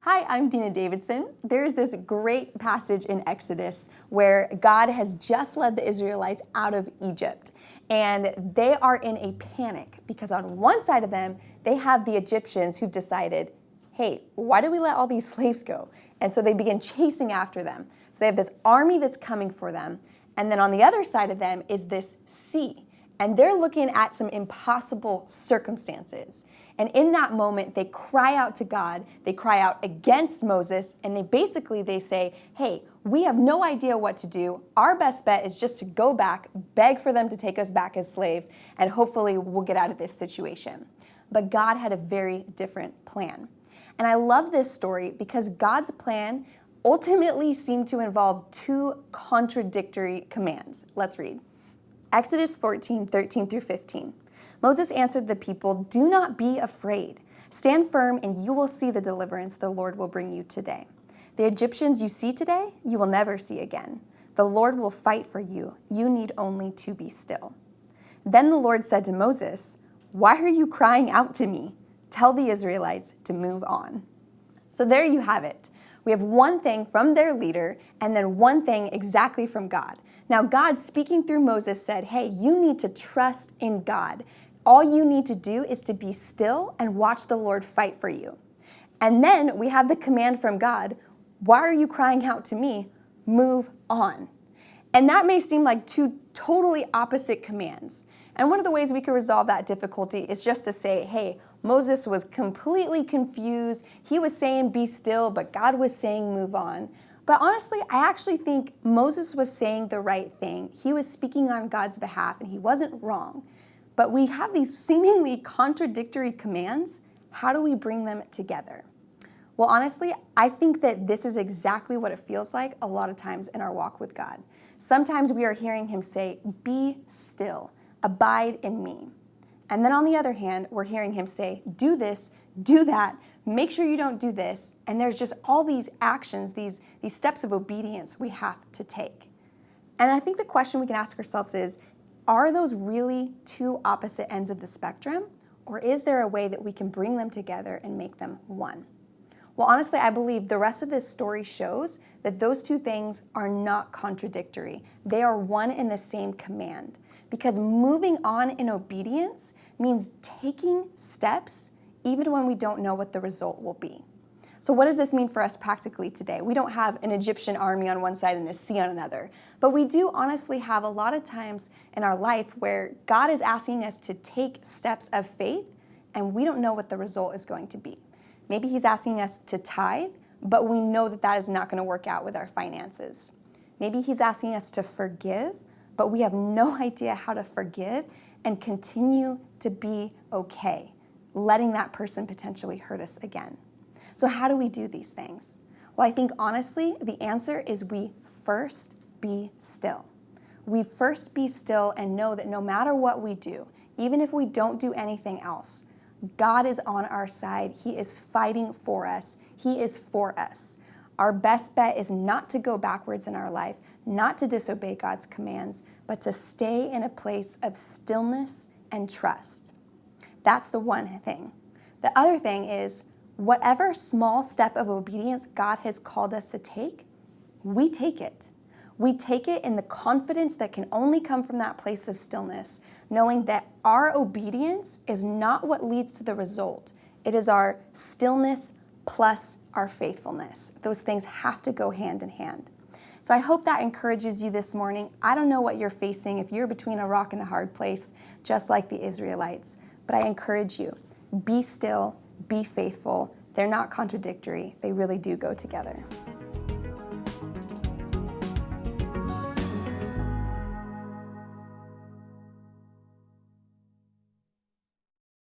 Hi, I'm Dina Davidson. There's this great passage in Exodus where God has just led the Israelites out of Egypt. And they are in a panic because on one side of them, they have the Egyptians who've decided, hey, why did we let all these slaves go? And so they begin chasing after them. So they have this army that's coming for them. And then on the other side of them is this sea. And they're looking at some impossible circumstances. And in that moment, they cry out to God, they cry out against Moses, and they say, hey, we have no idea what to do. Our best bet is just to go back, beg for them to take us back as slaves, and hopefully we'll get out of this situation. But God had a very different plan. And I love this story because God's plan ultimately seemed to involve two contradictory commands. Let's read. Exodus 14:13-15. Moses answered the people, "Do not be afraid. Stand firm and you will see the deliverance the Lord will bring you today. The Egyptians you see today, you will never see again. The Lord will fight for you. You need only to be still." Then the Lord said to Moses, "Why are you crying out to me? Tell the Israelites to move on." So there you have it. We have one thing from their leader and then one thing exactly from God. Now, God speaking through Moses said, hey, you need to trust in God. All you need to do is to be still and watch the Lord fight for you. And then we have the command from God, why are you crying out to me? Move on. And that may seem like two totally opposite commands. And one of the ways we could resolve that difficulty is just to say, hey, Moses was completely confused. He was saying be still, but God was saying move on. But honestly, I actually think Moses was saying the right thing. He was speaking on God's behalf and he wasn't wrong. But we have these seemingly contradictory commands. How do we bring them together? Well, honestly, I think that this is exactly what it feels like a lot of times in our walk with God. Sometimes we are hearing him say, be still, abide in me. And then on the other hand, we're hearing him say, do this, do that, make sure you don't do this. And there's just all these actions, these steps of obedience we have to take. And I think the question we can ask ourselves is, are those really two opposite ends of the spectrum? Or is there a way that we can bring them together and make them one? Well, honestly, I believe the rest of this story shows that those two things are not contradictory. They are one and the same command. Because moving on in obedience means taking steps even when we don't know what the result will be. So what does this mean for us practically today? We don't have an Egyptian army on one side and a sea on another, but we do honestly have a lot of times in our life where God is asking us to take steps of faith and we don't know what the result is going to be. Maybe he's asking us to tithe, but we know that that is not going to work out with our finances. Maybe he's asking us to forgive, but we have no idea how to forgive and continue to be okay, letting that person potentially hurt us again. So how do we do these things? Well, I think honestly, the answer is we first be still. We first be still and know that no matter what we do, even if we don't do anything else, God is on our side. He is fighting for us. He is for us. Our best bet is not to go backwards in our life, not to disobey God's commands, but to stay in a place of stillness and trust. That's the one thing. The other thing is, whatever small step of obedience God has called us to take, we take it. We take it in the confidence that can only come from that place of stillness, knowing that our obedience is not what leads to the result. It is our stillness plus our faithfulness. Those things have to go hand in hand. So I hope that encourages you this morning. I don't know what you're facing, if you're between a rock and a hard place, just like the Israelites, but I encourage you, be still, be faithful. They're not contradictory. They really do go together.